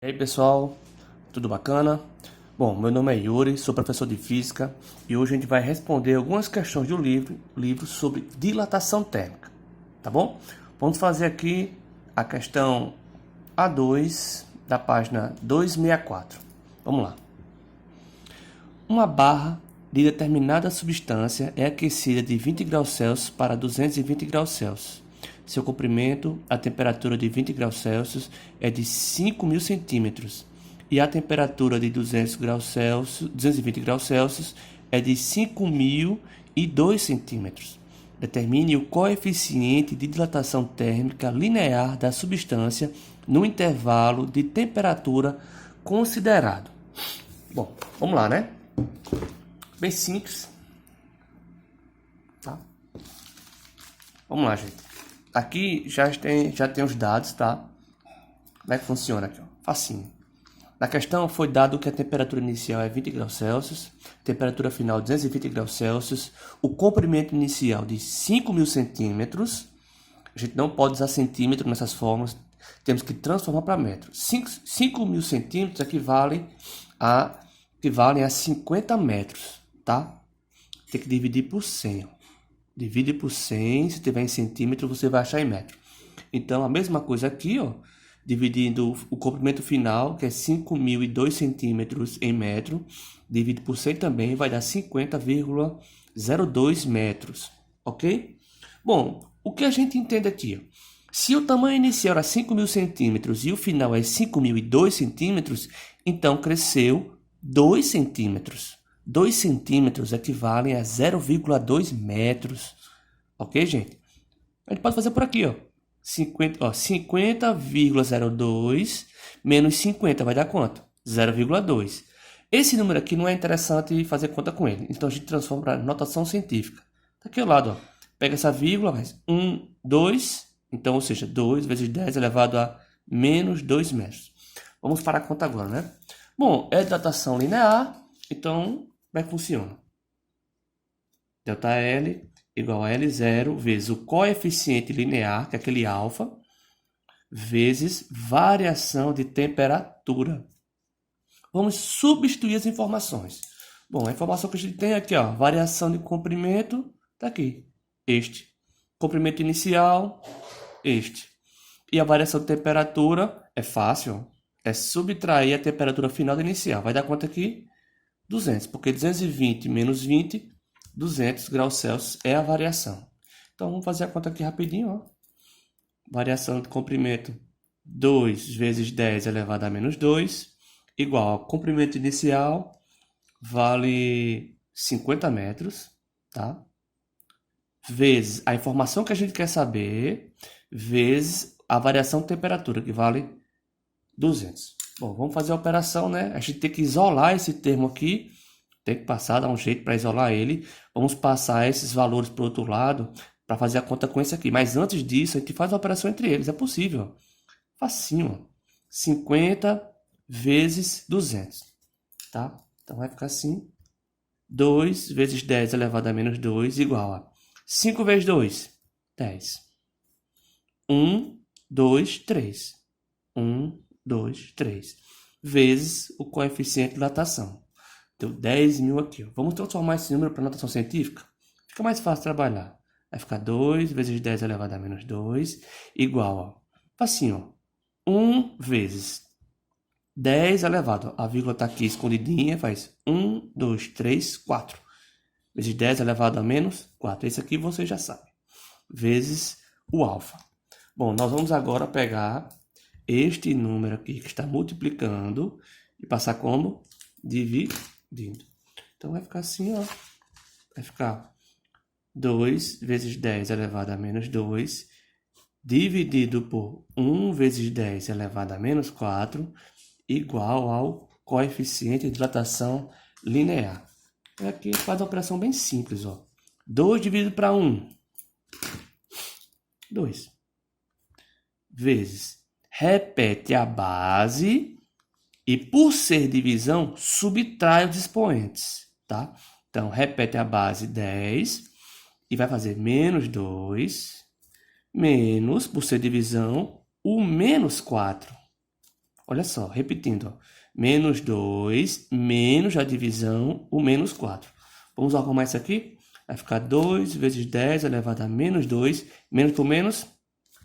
E aí pessoal, tudo bacana? Bom, meu nome é Yuri, sou professor de Física e hoje a gente vai responder algumas questões do livro sobre dilatação térmica, tá bom? Vamos fazer aqui a questão A2 da página 264. Vamos lá. Uma barra de determinada substância é aquecida de 20 graus Celsius para 220 graus Celsius. Seu comprimento, a temperatura de 20 graus Celsius é de 5.000 centímetros e a temperatura de 220 graus Celsius é de 5.002 centímetros. Determine o coeficiente de dilatação térmica linear da substância no intervalo de temperatura considerado. Bom, vamos lá, né? Bem simples. Tá? Vamos lá, gente. Aqui já tem os dados, tá? Como é que funciona aqui? Ó? Facinho. Na questão foi dado que a temperatura inicial é 20 graus Celsius, temperatura final 220 graus Celsius, o comprimento inicial de 5.000 centímetros. A gente não pode usar centímetro nessas formas, temos que transformar para metro. 5.000 centímetros equivalem a 50 metros, tá? Tem que dividir por 100. Ó. Divide por 100, se tiver em centímetro, você vai achar em metro. Então, a mesma coisa aqui, ó, dividindo o comprimento final, que é 5.002 centímetros em metro, divide por 100 também, vai dar 50,02 metros, ok? Bom, o que a gente entende aqui? Ó, se o tamanho inicial era 5.000 centímetros e o final é 5.002 centímetros, então cresceu 2 centímetros. 2 centímetros equivalem a 0,2 metros. Ok, gente? A gente pode fazer por aqui, ó. 50,02 menos 50 vai dar quanto? 0,2. Esse número aqui não é interessante fazer conta com ele. Então a gente transforma para notação científica. Tá aqui ao lado, ó. Pega essa vírgula, mais 1, 2. Então, ou seja, 2 vezes 10 elevado a menos 2 metros. Vamos para a conta agora, né? Bom, é dilatação linear. Então, como é que funciona? ΔL igual a L0 vezes o coeficiente linear, que é aquele alfa, vezes variação de temperatura. Vamos substituir as informações. Bom, a informação que a gente tem aqui, ó, variação de comprimento, tá aqui, este. Comprimento inicial, este. E a variação de temperatura é fácil, ó, é subtrair a temperatura final da inicial. Vai dar quanto aqui? 200, porque 220 menos 20, 200 graus Celsius é a variação. Então, vamos fazer a conta aqui rapidinho. Ó. Variação de comprimento 2 vezes 10 elevado a menos 2, igual ao comprimento inicial, vale 50 metros, tá? Vezes a informação que a gente quer saber, vezes a variação de temperatura, que vale 200. Bom, vamos fazer a operação, né? A gente tem que isolar esse termo aqui, tem que passar, dar um jeito para isolar ele. Vamos passar esses valores para o outro lado para fazer a conta com esse aqui. Mas antes disso, a gente faz uma operação entre eles, é possível. Facinho, ó. 50 vezes 200, tá? Então vai ficar assim, 2 vezes 10 elevado a menos 2 igual a 5 vezes 2, 10. 1, 2, 3. 1, 2, 3. Vezes o coeficiente de dilatação. Deu 10.000 aqui. Ó. Vamos transformar esse número para notação científica? Fica mais fácil trabalhar. Vai ficar 2 vezes 10 elevado a menos 2 igual a... Assim, ó. 1 vezes 10 elevado. A vírgula está aqui escondidinha. Faz 1, 2, 3, 4. Vezes 10 elevado a menos 4. Esse aqui você já sabe. Vezes o alfa. Bom, nós vamos agora pegar este número aqui que está multiplicando e passar como? Dividindo. Então vai ficar assim, ó. Vai ficar 2 vezes 10 elevado a menos 2 dividido por 1 vezes 10 elevado a menos 4 igual ao coeficiente de dilatação linear. Aqui faz uma operação bem simples, ó. 2 dividido para 1. 2. Vezes. Repete a base e, por ser divisão, subtrai os expoentes, tá? Então, repete a base 10 e vai fazer menos 2, menos, por ser divisão, o menos 4. Olha só, repetindo, ó. Menos 2, menos a divisão, o menos 4. Vamos arrumar isso aqui? Vai ficar 2 vezes 10 elevado a menos 2, menos por menos,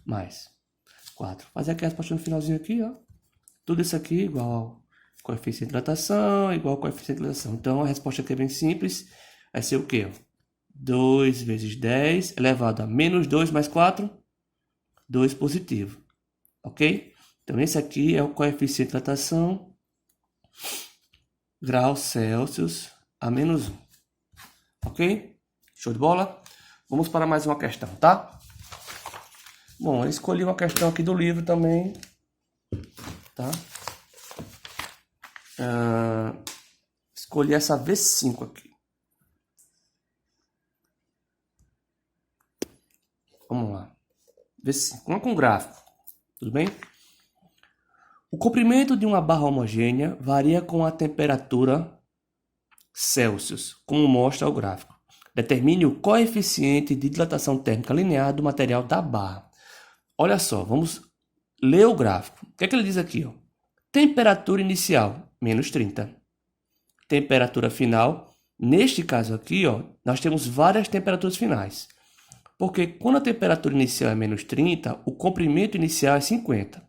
mais 4. Fazer aqui a resposta no finalzinho aqui, ó. Tudo isso aqui igual ao coeficiente de dilatação, igual ao coeficiente de dilatação. Então, a resposta aqui é bem simples. Vai ser o quê? 2 vezes 10 elevado a menos 2 mais 4, 2 positivo. Ok? Então, esse aqui é o coeficiente de dilatação, graus Celsius a menos 1. Ok? Show de bola? Vamos para mais uma questão, tá? Bom, eu escolhi uma questão aqui do livro também, tá? Escolhi essa V5 aqui. Vamos lá. V5. Vamos com gráfico. Tudo bem? O comprimento de uma barra homogênea varia com a temperatura Celsius, como mostra o gráfico. Determine o coeficiente de dilatação térmica linear do material da barra. Olha só, vamos ler o gráfico. O que é que ele diz aqui? Ó? Temperatura inicial, menos 30. Temperatura final, neste caso aqui, ó, nós temos várias temperaturas finais. Porque quando a temperatura inicial é menos 30, o comprimento inicial é 50.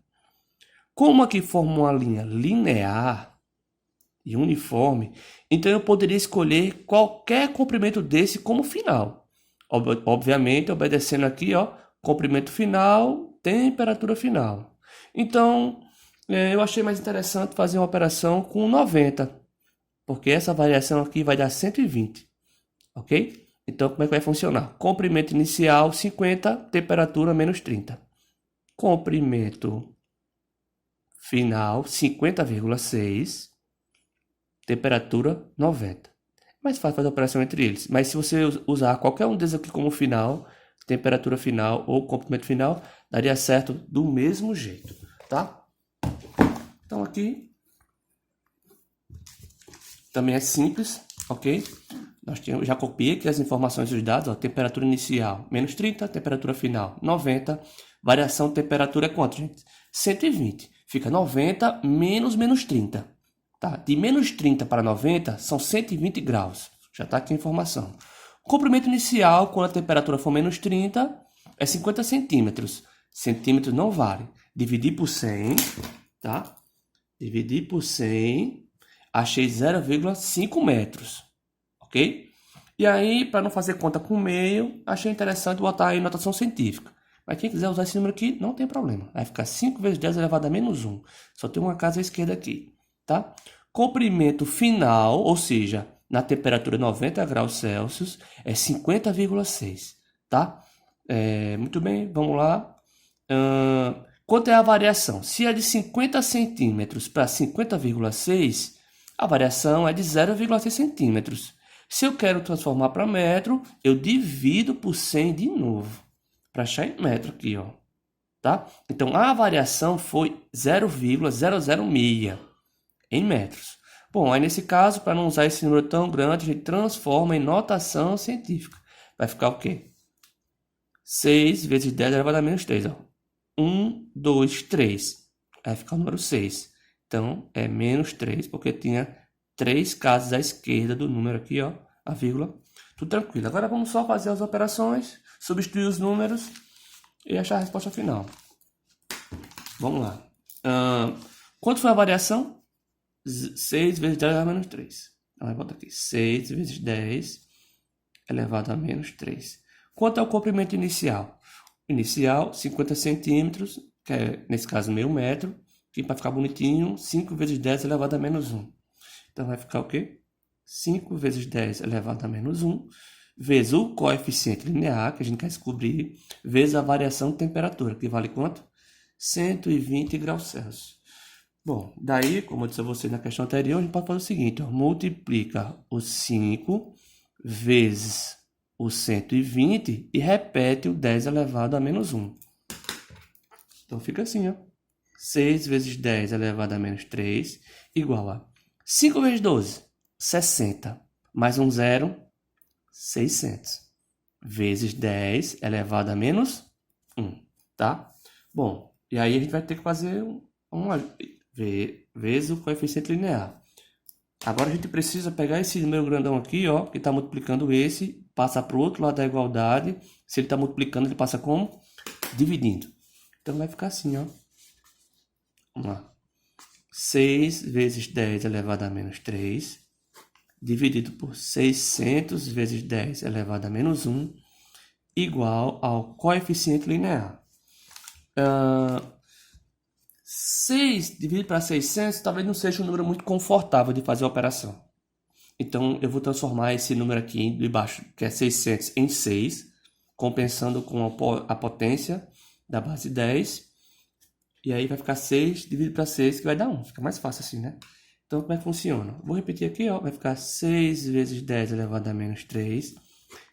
Como aqui forma uma linha linear e uniforme, então eu poderia escolher qualquer comprimento desse como final. Obviamente, obedecendo aqui, ó, comprimento final, temperatura final. Então, eu achei mais interessante fazer uma operação com 90, porque essa variação aqui vai dar 120, ok? Então, como é que vai funcionar? Comprimento inicial, 50, temperatura, menos 30. Comprimento final, 50,6, temperatura, 90. Mais fácil fazer a operação entre eles. Mas se você usar qualquer um desses aqui como final, temperatura final ou comprimento final, daria certo do mesmo jeito, tá? Então, aqui também é simples, ok? Já copiei aqui as informações dos dados, ó, temperatura inicial, menos 30, temperatura final, 90. Variação de temperatura é quanto, gente? 120. Fica 90 menos 30. Tá? De menos 30 para 90 são 120 graus. Já está aqui a informação. O comprimento inicial, quando a temperatura for menos 30, é 50 centímetros. Centímetros não vale. Dividir por 100, tá? Dividir por 100, achei 0,5 metros. Ok? E aí, para não fazer conta com meio, achei interessante botar aí notação científica. Mas quem quiser usar esse número aqui, não tem problema. Vai ficar 5 vezes 10 elevado a menos 1. Só tem uma casa à esquerda aqui, tá? Comprimento final, ou seja, na temperatura 90 graus Celsius, é 50,6, tá? Muito bem, vamos lá. Quanto é a variação? Se é de 50 centímetros para 50,6, a variação é de 0,6 centímetros. Se eu quero transformar para metro, eu divido por 100 de novo, para achar em metro aqui, ó. Tá? Então, a variação foi 0,006 em metros. Bom, aí nesse caso, para não usar esse número tão grande, a gente transforma em notação científica. Vai ficar o quê? 6 vezes 10 elevado a menos 3, ó. 1, 2, 3. Vai ficar o número 6. Então, é menos 3, porque tinha 3 casas à esquerda do número aqui, ó. A vírgula. Tudo tranquilo. Agora vamos só fazer as operações, substituir os números e achar a resposta final. Vamos lá. Quanto foi a variação? 6 vezes 10 elevado a menos 3. Então, volta aqui. 6 vezes 10 elevado a menos 3. Quanto é o comprimento inicial? Inicial, 50 centímetros, que é, nesse caso, meio metro. Que para ficar bonitinho, 5 vezes 10 elevado a menos 1. Então, vai ficar o quê? 5 vezes 10 elevado a menos 1, vezes o coeficiente linear, que a gente quer descobrir, vezes a variação de temperatura, que vale quanto? 120 graus Celsius. Bom, daí, como eu disse a você na questão anterior, a gente pode fazer o seguinte, ó, multiplica o 5 vezes o 120 e repete o 10 elevado a menos 1. Então, fica assim, ó. 6 vezes 10 elevado a menos 3 igual a 5 vezes 12, 60. Mais um zero, 600. Vezes 10 elevado a menos 1, tá? Bom, e aí a gente vai ter que fazer vezes o coeficiente linear. Agora a gente precisa pegar esse número grandão aqui, ó, que está multiplicando esse, passar para o outro lado da igualdade. Se ele está multiplicando, ele passa como? Dividindo. Então vai ficar assim, ó. Vamos lá. 6 vezes 10 elevado a menos 3, dividido por 600 vezes 10 elevado a menos 1, igual ao coeficiente linear. 6 dividido para 600 talvez não seja um número muito confortável de fazer a operação. Então, eu vou transformar esse número aqui de baixo, que é 600, em 6, compensando com a potência da base 10. E aí vai ficar 6 dividido para 6, que vai dar 1. Fica mais fácil assim, né? Então, como é que funciona? Vou repetir aqui, ó. Vai ficar 6 vezes 10 elevado a menos 3,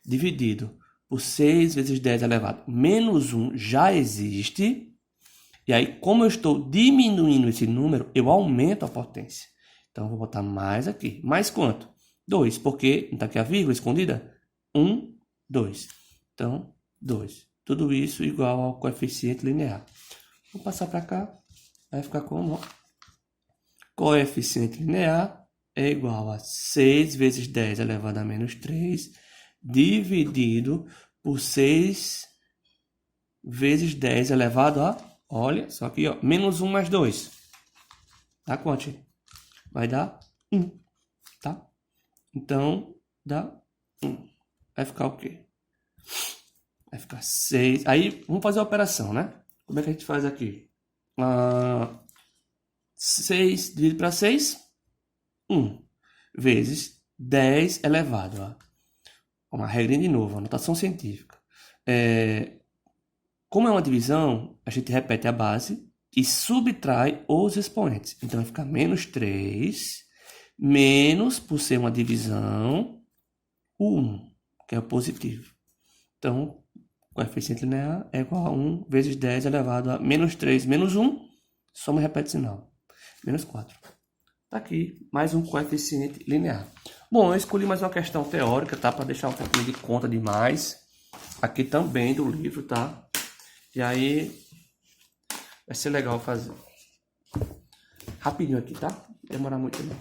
dividido por 6 vezes 10 elevado a menos 1, já existe. E aí, como eu estou diminuindo esse número, eu aumento a potência. Então, eu vou botar mais aqui. Mais quanto? 2, porque não está aqui a vírgula escondida? 1, 2. Então, 2. Tudo isso igual ao coeficiente linear. Vou passar para cá. Vai ficar como? Coeficiente linear é igual a 6 vezes 10 elevado a menos 3, dividido por 6 vezes 10 elevado a... Olha, só aqui, ó. Menos 1 mais 2. Dá quanto, gente? Vai dar 1, tá? Então, dá 1. Vai ficar o quê? Vai ficar 6. Aí, vamos fazer a operação, né? Como é que a gente faz aqui? 6 dividido para 6, 1. Vezes 10 elevado a... Uma regrinha de novo, anotação científica. Como é uma divisão, a gente repete a base e subtrai os expoentes. Então, vai ficar menos 3, menos, por ser uma divisão, o 1, que é o positivo. Então, o coeficiente linear é igual a 1 vezes 10 elevado a menos 3 menos 1, soma e repete sinal. Menos 4. Está aqui mais um coeficiente linear. Bom, eu escolhi mais uma questão teórica, tá? Para deixar um pouquinho de conta demais. Aqui também do livro, tá? E aí, vai ser legal fazer. Rapidinho aqui, tá? Não demora muito não.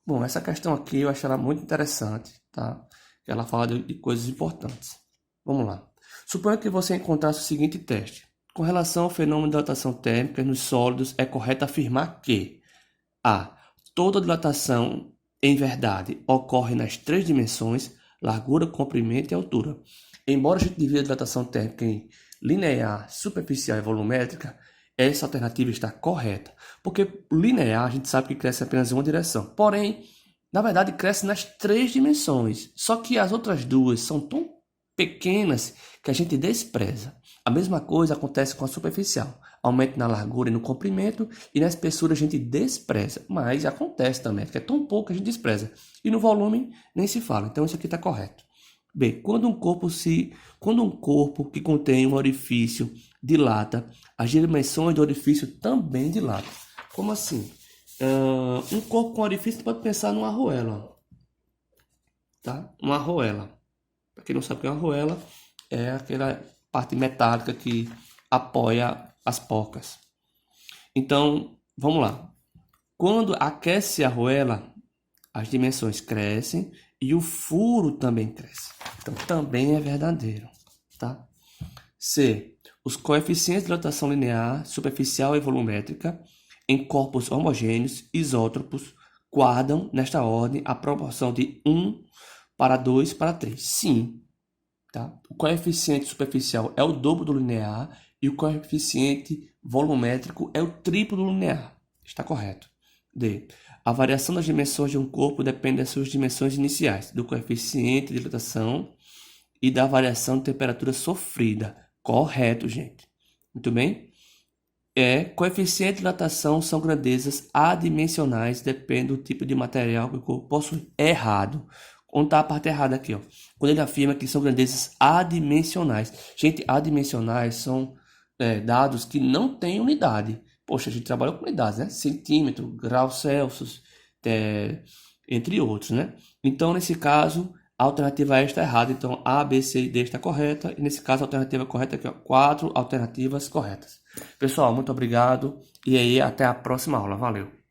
Bom, essa questão aqui eu acho ela muito interessante, tá? Ela fala de coisas importantes. Vamos lá. Suponha que você encontrasse o seguinte teste. Com relação ao fenômeno de dilatação térmica nos sólidos, é correto afirmar que a. Toda dilatação, em verdade, ocorre nas 3 dimensões, largura, comprimento e altura. Embora a gente divida a dilatação térmica em linear, superficial e volumétrica, essa alternativa está correta. Porque linear, a gente sabe que cresce apenas em uma direção. Porém, na verdade, cresce nas 3 dimensões. Só que as outras duas são tão pequenas que a gente despreza. A mesma coisa acontece com a superficial. Aumenta na largura e no comprimento, e na espessura a gente despreza. Mas acontece também, porque é tão pouco que a gente despreza. E no volume nem se fala. Então isso aqui está correto. B. Quando um corpo que contém um orifício dilata, as dimensões do orifício também dilatam. Como assim? Um corpo com orifício, você pode pensar numa arruela. Tá? Uma arruela. Para quem não sabe o que é uma arruela, é aquela parte metálica que apoia as porcas. Então, vamos lá. Quando aquece a arruela, as dimensões crescem e o furo também cresce. Então, também é verdadeiro, tá? C. Os coeficientes de dilatação linear, superficial e volumétrica em corpos homogêneos, isótropos, guardam, nesta ordem, a proporção de 1 para 2 para 3. Sim, tá? O coeficiente superficial é o dobro do linear e o coeficiente volumétrico é o triplo do linear. Está correto. D. A variação das dimensões de um corpo depende das suas dimensões iniciais, do coeficiente de dilatação e da variação de temperatura sofrida. Correto, gente. Muito bem? Coeficiente de dilatação são grandezas adimensionais, depende do tipo de material que o corpo possui. Errado. Onde está a parte errada aqui, ó? Quando ele afirma que são grandezas adimensionais. Gente, adimensionais são dados que não têm unidade. Poxa, a gente trabalha com unidades, né? Centímetro, graus Celsius, entre outros, né? Então, nesse caso, a alternativa A está errada. Então, A, B, C e D está correta. E nesse caso, a alternativa correta aqui, ó. 4 alternativas corretas. Pessoal, muito obrigado e aí até a próxima aula. Valeu!